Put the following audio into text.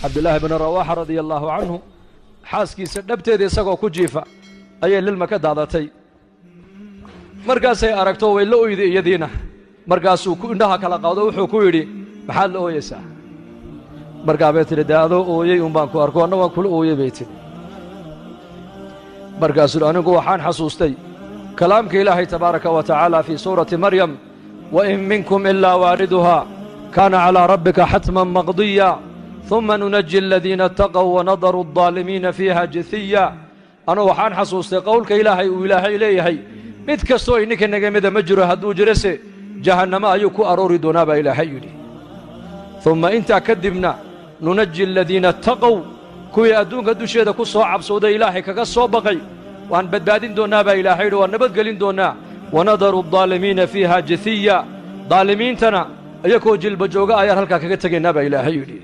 عبد الله بن رواحة رضي الله عنه حاسكي سدبتيدي سقو كجيفا أي للمكة دادتي مركاسي أركتو ويلو يدينا مركاسو كندها كلا قادو وحو كويري محل أويسا مركا بيت ردادو أويي أمبانكو أركو أنو كل أويي بيتي مركاسو أنو وحان حسوستي كلامك إلهي تبارك وتعالى في سورة مريم وإن منكم إلا واردها كان على ربك حتما مقضيا ثم ننجي الذين اتقوا ونضر الظالمين فيها جثيا أنا وحان حسوستي قولك إلهي وإلهي إليهي مid kastoo ininka naga mida ma jiro hadduu jirase jahannamo ayuu ku aroori doonaa baa ilaahay yidhi uma intaa kadibna nunaji aladiina attaqow kuwii adduunka dusheeda ku soo cabsooday ilaahay kaga soo baqay waan badbaadin doonnaa baa ilaahay yidhi waan nabadgelin doonnaa wanadaru aldaalimiina fiiha jathiya daalimiintana iyakoo jilba jooga ayaan halkaa kaga tegaynaa baa ilaahay yidhi